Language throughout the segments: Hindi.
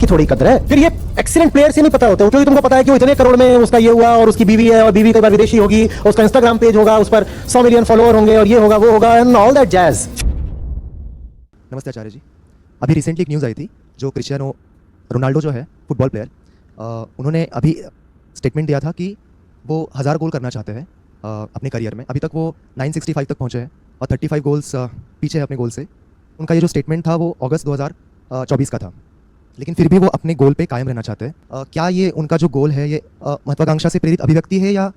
की थोड़ी कदर है। फिर ये एक्सीलेंट प्लेयर से नहीं पता होता, क्योंकि तुमको पता है कि वो इतने करोड़ में उसका ये हुआ और उसकी बीवी है और बीवी कई बार विदेशी होगी, उसका इंस्टाग्राम पेज होगा, उस पर 100 मिलियन फॉलोअर होंगे और ये होगा वो होगा एंड ऑल दैट जैज। नमस्ते आचार्य जी। अभी रिसेंटली एक न्यूज़ आई थी, जो क्रिस्टियानो रोनाल्डो जो है फुटबॉल प्लेयर, उन्होंने अभी स्टेटमेंट दिया था कि वो 1000 गोल करना चाहते हैं अपने करियर में। अभी तक वो 965 तक पहुंचे हैं और 35 गोल्स पीछे है अपने गोल से। उनका ये जो स्टेटमेंट था वो अगस्त 2024 का था, लेकिन फिर भी वो अपने गोल पे कायम रहना चाहते हैं। क्या ये उनका जो गोल है ये महत्वाकांक्षा से प्रेरित अभिव्यक्ति है या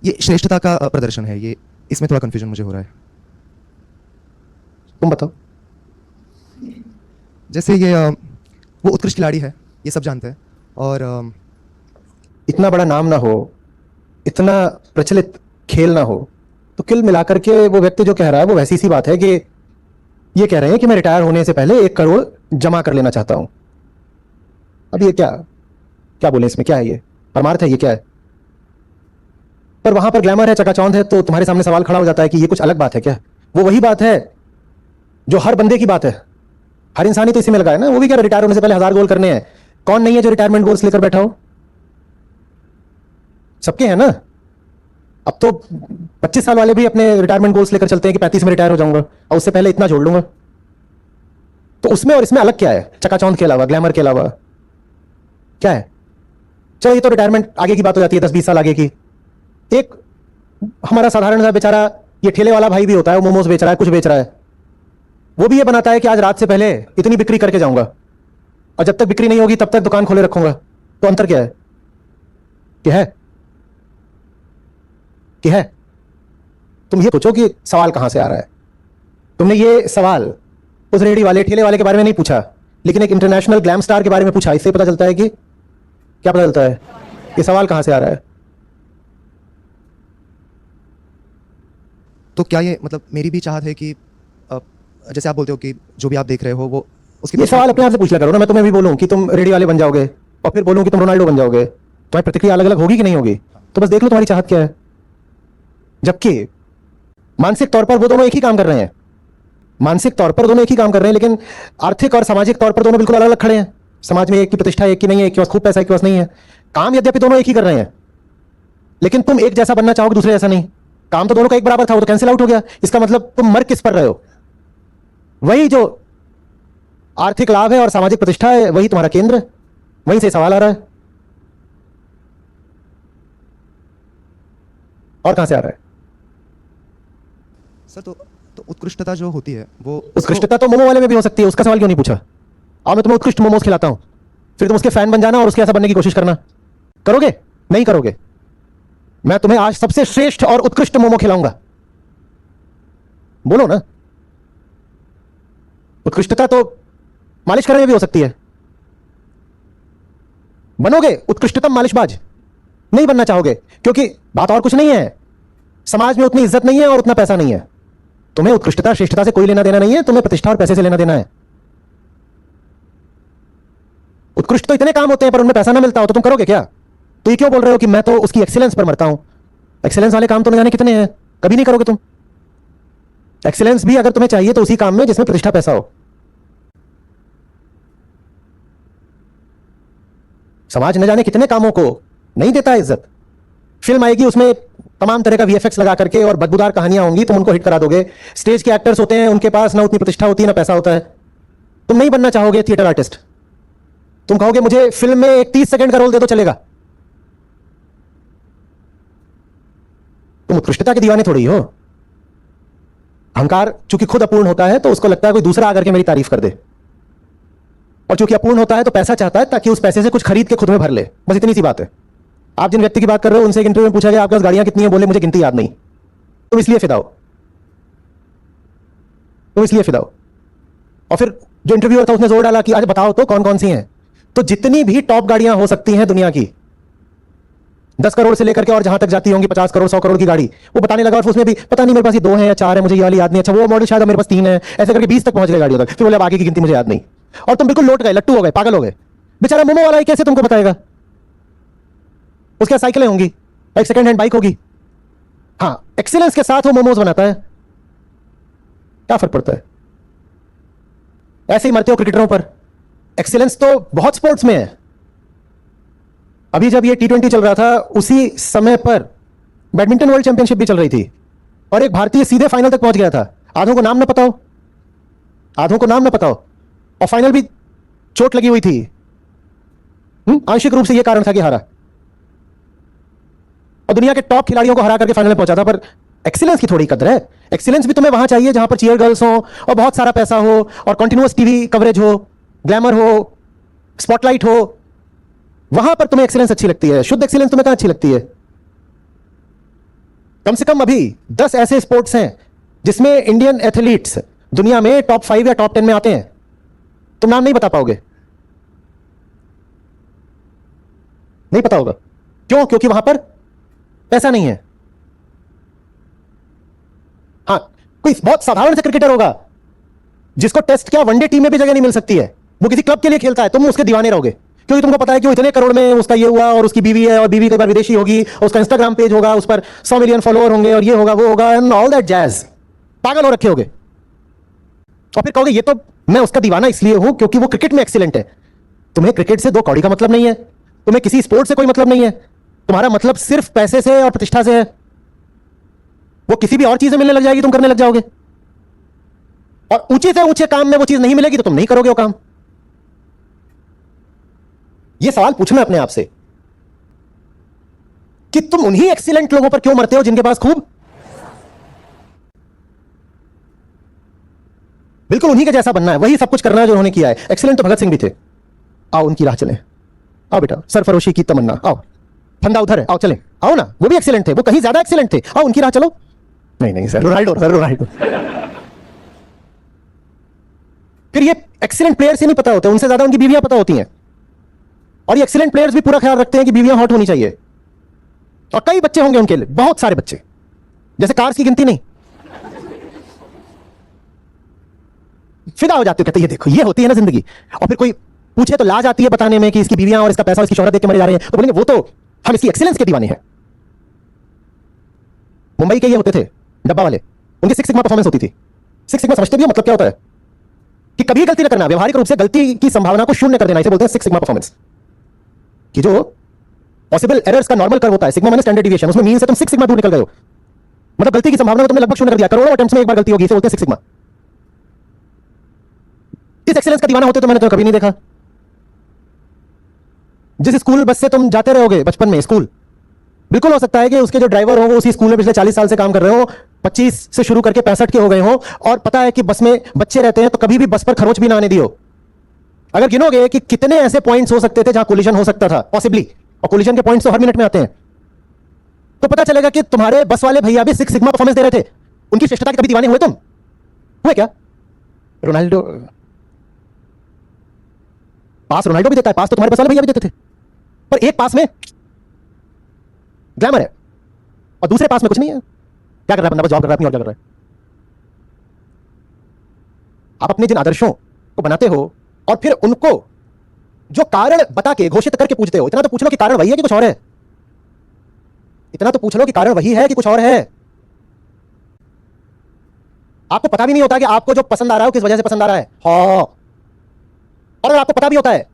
ये श्रेष्ठता का प्रदर्शन है? ये इसमें थोड़ा कन्फ्यूजन मुझे हो रहा है। तुम बताओ। जैसे ये वो उत्कृष्ट खिलाड़ी है, ये सब जानते हैं, और इतना बड़ा नाम ना हो, इतना प्रचलित खेल ना हो, तो किल मिलाकर के वो व्यक्ति जो कह रहा है वो वैसी सी बात है कि ये कह रहे हैं कि मैं रिटायर होने से पहले 1 करोड़ जमा कर लेना चाहता हूं। अब ये क्या क्या बोले इसमें? क्या है ये? परमार्थ है? ये क्या है? पर वहां पर ग्लैमर है, चकाचौंध है, तो तुम्हारे सामने सवाल खड़ा हो जाता है कि ये कुछ अलग बात है क्या? वो वही बात है जो हर बंदे की बात है, हर इंसान ही तो इसी में लगा है ना। वो भी क्या रिटायर होने से पहले 1000 गोल करने हैं? कौन नहीं है जो रिटायरमेंट गोल्स लेकर बैठा हो? सबके हैं ना। अब तो 25 साल वाले भी अपने रिटायरमेंट गोल्स लेकर चलते हैं कि 35 में रिटायर हो जाऊंगा और उससे पहले इतना जोड़ लूंगा। तो उसमें और इसमें अलग क्या है? चकाचौंध के अलावा, ग्लैमर के अलावा क्या है? चलो ये तो रिटायरमेंट आगे की बात हो जाती है, 10-20 साल आगे की। एक हमारा साधारण सा बेचारा ये ठेले वाला भाई भी होता है, वो मोमोज बेच रहा है, कुछ बेच रहा है, वो भी ये बनाता है कि आज रात से पहले इतनी बिक्री करके जाऊंगा और जब तक बिक्री नहीं होगी तब तक दुकान खोले रखूंगा। तो अंतर क्या है? क्या है? क्या है? तुम ये सोचो कि सवाल कहां से आ रहा है। तुमने ये सवाल उस रेडी वाले ठेले वाले के बारे में नहीं पूछा, लेकिन एक इंटरनेशनल ग्लैम स्टार के बारे में पूछा। इससे पता चलता है कि क्या पता चलता है? ये सवाल कहां से आ रहा है। तो क्या ये मतलब मेरी भी चाहत है कि जैसे आप बोलते हो कि जो भी आप देख रहे हो वो उसके ये सवाल अपने आप से पूछ लिया करो ना। मैं तुम्हें भी बोलूं कि तुम रेडी वाले बन जाओगे और फिर बोलूं कि तुम रोनाल्डो बन जाओगे, तुम्हारी प्रतिक्रिया अलग अलग होगी कि नहीं होगी? तो बस देख लो तुम्हारी चाहत क्या है। जबकि मानसिक तौर पर वो दोनों एक ही काम कर रहे हैं, मानसिक तौर पर दोनों एक ही काम कर रहे हैं, लेकिन आर्थिक और सामाजिक तौर पर दोनों बिल्कुल अलग अलग खड़े हैं। समाज में एक की प्रतिष्ठा एक की नहीं है, एक के पास खूब पैसा, एक के पास नहीं है। काम यद्यपि दोनों एक ही कर रहे हैं, लेकिन तुम एक जैसा बनना चाहोगे, दूसरे जैसा नहीं। काम तो दोनों का एक बराबर था, वो तो कैंसिल आउट हो गया। इसका मतलब तुम मर किस पर रहे हो? वही जो आर्थिक लाभ है और सामाजिक प्रतिष्ठा है, वही तुम्हारा केंद्र है। वहीं से सवाल आ रहा है। और कहां से आ रहा है सर? तो उत्कृष्टता जो होती है वो उत्कृष्टता तो मोमो वाले में भी हो सकती है। उसका सवाल क्यों नहीं पूछा? और मैं तुम्हें उत्कृष्ट मोमोज खिलाता हूं, फिर तुम उसके फैन बन जाना और उसके ऐसा बनने की कोशिश करना। करोगे? नहीं करोगे। मैं तुम्हें आज सबसे श्रेष्ठ और उत्कृष्ट मोमो खिलाऊंगा। बोलो ना। उत्कृष्टता तो मालिश करने में भी हो सकती है। बनोगे उत्कृष्टतम मालिशबाज? नहीं बनना चाहोगे, क्योंकि बात और कुछ नहीं है। समाज में उतनी इज्जत नहीं है और उतना पैसा नहीं है। तुम्हें उत्कृष्टता श्रेष्ठता से कोई लेना देना नहीं है, तुम्हें प्रतिष्ठा और पैसे से लेना देना है। उत्कृष्ट तो इतने काम होते हैं पर उनमें पैसा ना मिलता हो तो तुम करोगे क्या? तो ये क्यों बोल रहे हो कि मैं तो उसकी एक्सीलेंस पर मरता हूं? एक्सीलेंस वाले काम तो न जाने कितने हैं, कभी नहीं करोगे तुम। एक्सीलेंस भी अगर तुम्हें चाहिए तो उसी काम में जिसमें प्रतिष्ठा पैसा हो। समाज न जाने कितने कामों को नहीं देता है इज्जत। फिल्म आएगी, उसमें तमाम तरह का वीएफएक्स लगा करके और बदबूदार कहानियां होंगी, तुम उनको हिट करा दोगे। स्टेज के एक्टर्स होते हैं, उनके पास ना उतनी प्रतिष्ठा होती है ना पैसा होता है। तुम नहीं बनना चाहोगे थिएटर आर्टिस्ट। तुम कहोगे मुझे फिल्म में एक 30 सेकंड का रोल दे दो, चलेगा। तुम उत्कृष्टता के दीवाने थोड़ी हो। अहंकार चूंकि खुद अपूर्ण होता है तो उसको लगता है कोई दूसरा आकर के मेरी तारीफ कर दे, और चूंकि अपूर्ण होता है तो पैसा चाहता है ताकि उस पैसे से कुछ खरीद के खुद में भर ले। बस इतनी सी बात है। आप जिन व्यक्ति की बात कर रहे हो उनसे एक इंटरव्यू में पूछा गया आपके पास गाड़ियां कितनी हैं, बोले मुझे गिनती याद नहीं। तुम इसलिए फिदा हो, तुम इसलिए फिदा हो। और फिर जो इंटरव्यूअर था उसने जोर डाला कि आज बताओ तो कौन कौन सी हैं। तो जितनी भी टॉप गाड़ियां हो सकती हैं दुनिया की, 10 करोड़ से लेकर के और जहां तक जाती होंगी 50 करोड़ 100 करोड़ की गाड़ी, वो बताने लगा। और उसमें भी पता नहीं मेरे पास ये 2 हैं या 4 है, मुझे ये वाली याद नहीं। अच्छा वो मॉडल शायद मेरे पास 3 है। ऐसे करके 20 तक पहुंच गए गाड़ियों तक। फिर बोले अब आगे की गिनती मुझे याद नहीं। और तुम बिल्कुल लौट गए, लट्टू हो गए, पागल हो गए। बेचारा मोमो वाला ही कैसे तुमको बताएगा? उसके साइकिलें होंगी, एक सेकंड हैंड बाइक होगी। हाँ, एक्सीलेंस के साथ वो मोमोज बनाता है, क्या फर्क पड़ता है? ऐसे ही मरते हो क्रिकेटरों पर। एक्सीलेंस तो बहुत स्पोर्ट्स में है। अभी जब ये T20 चल रहा था, उसी समय पर बैडमिंटन वर्ल्ड चैंपियनशिप भी चल रही थी और एक भारतीय सीधे फाइनल तक पहुंच गया था। आधों को नाम ना पता हो, आधों को नाम ना पता हो, और फाइनल भी चोट लगी हुई थी। आंशिक रूप से यह कारण था कि हारा, और दुनिया के टॉप खिलाड़ियों को हरा करके फाइनल में पहुंचा था। पर एक्सीलेंस की थोड़ी कदर है। एक्सीलेंस भी तुम्हें वहां चाहिए जहां पर चीयर गर्ल्स हो और बहुत सारा पैसा हो और कंटिन्यूअस टीवी कवरेज हो, ग्लैमर हो, स्पॉटलाइट हो। वहां पर तुम्हें एक्सीलेंस अच्छी लगती है। शुद्ध एक्सीलेंस तुम्हें कहां अच्छी लगती है? कम से कम अभी 10 ऐसे स्पोर्ट्स हैं जिसमें इंडियन एथलीट्स दुनिया में टॉप 5 या टॉप 10 में आते हैं। तुम नाम नहीं बता पाओगे, नहीं पता होगा। क्यों? क्योंकि वहां पर पैसा नहीं है। हाँ, कोई बहुत साधारण से क्रिकेटर होगा जिसको टेस्ट क्या वनडे टीम में भी जगह नहीं मिल सकती है, वो किसी क्लब के लिए खेलता है, तुम उसके दीवाने रहोगे क्योंकि तुमको पता है कि वो इतने करोड़ में उसका ये हुआ और उसकी बीवी है और बीवी कई बार विदेशी होगी, उसका इंस्टाग्राम पेज होगा, उस पर 100 मिलियन फॉलोअर होंगे और ये होगा वो होगा एंड ऑल दैट जैज। पागल हो रखे होगे और फिर कहोगे ये तो मैं उसका दीवाना इसलिए हूं क्योंकि वो क्रिकेट में एक्सीलेंट है। तुम्हें क्रिकेट से दो कौड़ी का मतलब नहीं है, तुम्हें किसी स्पोर्ट से कोई मतलब नहीं है, तुम्हारा मतलब सिर्फ पैसे से और प्रतिष्ठा से है। वो किसी भी और चीज में मिलने लग जाएगी, तुम करने लग जाओगे, और ऊंचे से ऊंचे काम में वो चीज नहीं मिलेगी तो तुम नहीं करोगे वो काम। ये सवाल पूछना अपने आप से कि तुम उन्हीं एक्सीलेंट लोगों पर क्यों मरते हो जिनके पास खूब, बिल्कुल उन्हीं के जैसा बनना है, वही सब कुछ करना है जो उन्होंने किया है। एक्सीलेंट तो भगत सिंह भी थे। आओ उनकी राह चलें। आओ बेटा, सरफरोशी की तमन्ना, आओ। फंदा उधर है, आओ चलें। आओ ना, वो भी एक्सीलेंट थे, वो कहीं ज्यादा एक्सीलेंट थे। आओ उनकी राह चलो। नहीं नहीं सर, रोनाल्डो सर, रोनाल्डो। फिर ये एक्सीलेंट प्लेयर से नहीं पता होते, उनसे ज्यादा उनकी बीवियां पता होती हैं। और ये एक्सीलेंट प्लेयर्स भी पूरा ख्याल रखते हैं कि बीवियां हॉट होनी चाहिए। और कई बच्चे होंगे उनके लिए, बहुत सारे बच्चे, जैसे कार्स की गिनती नहीं। फिदा हो जाते हो, कहते ये देखो ये होती है ना जिंदगी। और फिर कोई पूछे तो लाज आती है बताने में कि इसकी बीवियां और इसका पैसा और इसकी शोहरत देख के मरे जा रहे हैं, तो बोलेंगे वो तो हम इसकी एक्सीलेंस के दीवाने हैं। मुंबई के ये होते थे डब्बा वाले, उनकी 6 सिग्मा परफॉर्मेंस होती थी। 6 सिग्मा समझते भी हो मतलब क्या होता है? कि कभी गलती न करना, व्यवहारिक रूप से गलती की संभावना को शून्य कर देना, इसे बोलते हैं 6 सिग्मा परफॉर्मेंस। कि जो पॉसिबल एरर्स का नॉर्मल कर्व होता है, सिग्मा माइनस स्टैंडर्ड डिविएशन, उसमें मीन से तुम 6 सिग्मा दूर निकल गए हो, मतलब गलती की संभावना को तुमने लगभग शून्य कर दिया। करोड़ों अटेम्प्ट्स में एक बार गलती होगी, इसे बोलते हैं 6 सिग्मा। इस एक्सीलेंस का दीवाना होते तो मैंने तो कभी नहीं देखा। जिस स्कूल बस से तुम जाते रहोगे बचपन में स्कूल, बिल्कुल हो सकता है कि उसके जो ड्राइवर हो वो उसी स्कूल में पिछले 40 साल से काम कर रहे हो, 25 से शुरू करके 65 के हो गए हो, और पता है कि बस में बच्चे रहते हैं तो कभी भी बस पर खरोच भी ना आने दियो। अगर गिनोगे कि कितने ऐसे पॉइंट्स हो सकते थे जहां कोलिजन हो सकता था पॉसिबली, और कोलिजन के पॉइंट्स तो हर मिनट में आते हैं, तो पता चलेगा कि तुम्हारे बस वाले भैया भी 6 सिग्मा परफॉर्मेंस दे रहे थे। उनकी श्रेष्ठता के कभी दीवाने हुए तुम? हुए क्या? रोनाल्डो पास रोनाल्डो भी देता है, पास तो तुम्हारे बस वाले भैया भी देते थे, पर एक पास में ग्लैमर है और दूसरे पास में कुछ नहीं है। क्या कर रहा है बंदा? बस जॉब कर रहा है अपनी, और क्या कर रहा है? आप अपने जिन आदर्शों को बनाते हो और फिर उनको जो कारण बता के घोषित करके पूछते हो, इतना तो पूछ लो कि कारण वही है कि कुछ और है। इतना तो पूछ लो कि कारण वही है कि कुछ और है। आपको पता भी नहीं होता कि आपको जो पसंद आ रहा है किस वजह से पसंद आ रहा है। हाँ, और अगर आपको पता भी होता है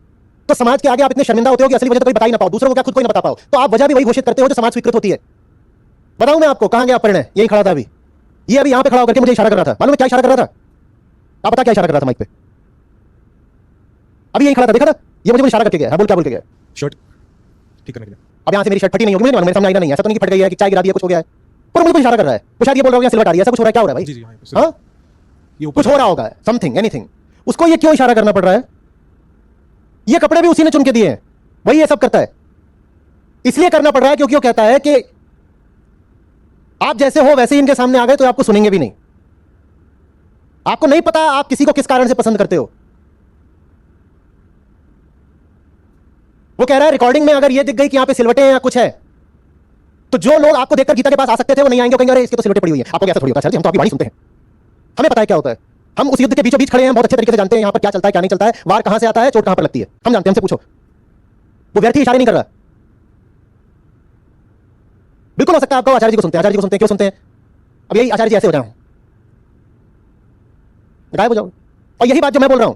तो समाज के आगे आप इतने शर्मिंदा होते हो कि असली वजह तो कोई बता ही ना पाओ, दूसरों को क्या खुद कोई ना बता पाओ, तो आप वजह भी वही घोषित करते हो जो समाज स्वीकृत होती है। बताऊं मैं आपको कहां गया परिणय? यही खड़ा था अभी, ये अभी यहां पे खड़ा होकर के मुझे इशारा कर रहा था। मालूम है क्या इशारा कर रहा था? आप बता क्या इशारा कर रहा था माइक पे? अभी यही खड़ा था, देखा था? ये मुझे इशारा करके गया। बोल क्या बोल के गया? शर्ट ठीक करने के लिए। अब यहां से मेरी शर्ट फटी नहीं होगी, मेरे सामने आईना नहीं है, ऐसा तो नहीं कि फट गई है कि चाय गिरा दिया कुछ हो गया है, पर मुझे इशारा कर रहा है। वो शायद ये बोल रहा होगा सिलवट आ रही है, ऐसा कुछ हो रहा है। क्या हो रहा है जी भाई? जी हाँ, ये हाँ, ये ऊपर कुछ हो रहा होगा, समथिंग एनीथिंग। उसको ये क्यों इशारा करना पड़ रहा है? ये कपड़े भी उसी ने चुन के दिए हैं, वही ये सब करता है। इसलिए करना पड़ रहा है क्योंकि वो कहता है कि आप जैसे हो वैसे ही इनके सामने आ गए तो आपको सुनेंगे भी नहीं। आपको नहीं पता आप किसी को किस कारण से पसंद करते हो। वो कह रहा है रिकॉर्डिंग में अगर ये दिख गई कि यहां पे सिलवटें या कुछ है, तो जो लोग आपको देखकर गीता के पास आ सकते थे वो नहीं आएंगे, कहेंगे अरे इसकी तो सिलवटें पड़ी हुई है। आपको कैसा थोड़ी होता है, हम तो आपकी वाणी सुनते हैं, हमें पता है क्या होता है। हम उस युद्ध के बीचों बीच खड़े हैं, बहुत अच्छे तरीके से जानते हैं यहां पर क्या चलता है क्या नहीं चलता है, वार कहां से आता है, चोट कहां पर लगती है, हम जानते हैं, हमसे पूछो। वो व्यर्थी इशारे नहीं कर रहा। बिल्कुल हो सकता है आपको आचार्य जी को सुनते हैं, आचार्य जी को सुनते हैं, क्यों सुनते हैं? अब यही आचार्य जी ऐसे हो जाओ, गायब हो जाओ। और यही बात जो मैं बोल रहा हूं,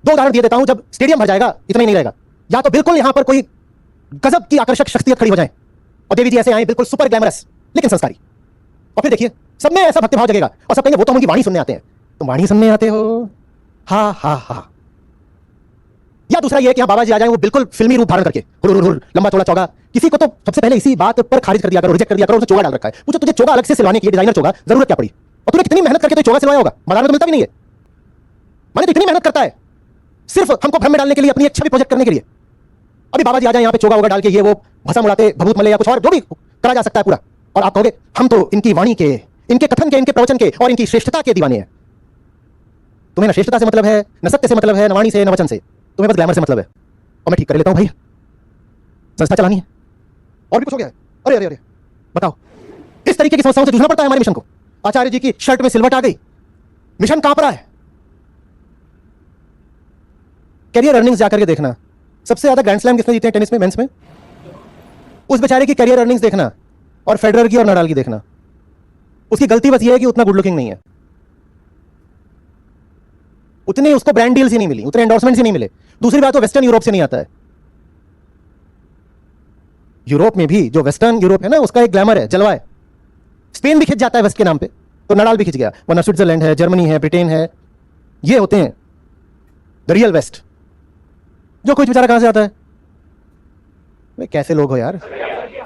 दो उदाहरण दिए देता हूं, जब स्टेडियम भर जाएगा इतना ही नहीं रहेगा, या तो बिल्कुल यहां पर कोई गजब की आकर्षक शख्सियत खड़ी हो जाए और देवी जी ऐसे आए बिल्कुल सुपर ग्लैमरस लेकिन संस्कारी, और फिर देखिए सब में ऐसा भक्तिभाव जगेगा और सब कहेंगे वो तो हम उनकी वाणी सुनने आते हैं। तुम वाणी सुनने आते हो, हा हा हा। या दूसरा ये कि बाबा जी आ जाए वो बिल्कुल फिल्मी रूप धारण करके, हुर हुर हुर, लंबा चौड़ा चौगा। किसी को तो सबसे पहले इसी बात पर खारिज कर दिया करो, रिजेक्ट कर दिया करो, चोगा डाल रखा है। पूछो तुझे चोगा अलग से सिलवाने की डिजाइनर चोगा जरूरत क्या पड़ी, और तूने कितनी मेहनत करके तो चोगा सिलवाया होगा, बाजार में तो मिलता भी नहीं है। मैंने तो इतनी मेहनत करता है सिर्फ हमको भ्रम में डालने के लिए, अपनी एक छवि प्रोजेक्ट करने के लिए। अभी बाबा जी आ जाए यहाँ पे चोगा वोगा डाल के ये वो भसम उड़ाते, भभूत मले या कुछ और जो भी करा जा सकता है पूरा, और आप कहोगे हम तो इनकी वाणी के, इनके कथन के, इनके प्रवचन के और इनकी श्रेष्ठता के दीवाने हैं। तुम्हें ना श्रेष्ठता से मतलब है, न सत्य से मतलब है, न वाणी से, न वचन से, तुम्हें बस ग्लैमर से मतलब है। और मैं ठीक कर लेता हूं भाई, संस्था चलानी है और भी कुछ हो गया है। अरे अरे अरे बताओ, इस तरीके की समस्याओं से जूझना पड़ता है हमारे मिशन को। आचार्य जी की शर्ट में सिलवट आ गई, मिशन कांप रहा है। कैरियर अर्निंग्स जाकर के देखना, सबसे ज्यादा ग्रैंड स्लैम किसने जीते हैं टेनिस में, मेंस में, उस बेचारे की कैरियर अर्निंग्स देखना, और फेडरर की और नडाल की देखना। उसकी गलती बस ये है कि उतना गुड लुकिंग नहीं है, उतनी उसको ब्रांड डील्स ही नहीं मिली, उतने एंडोर्समेंट्स ही नहीं मिले। दूसरी बात, वो वेस्टर्न यूरोप से नहीं आता है। यूरोप में भी जो वेस्टर्न यूरोप है ना, उसका एक ग्लैमर है, जलवा है। स्पेन भी खिंच जाता है वेस्ट के नाम पे, तो नडाल भी खिंच गया, वरना स्विट्जरलैंड है, जर्मनी है, ब्रिटेन है, ये होते हैं द रियल वेस्ट। जो कुछ बेचारा कहां से आता है, वे कैसे लोग हो यार,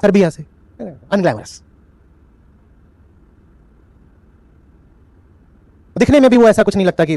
सर्बिया से, अनग्लैमरस। दिखने में भी वो ऐसा कुछ नहीं लगता कि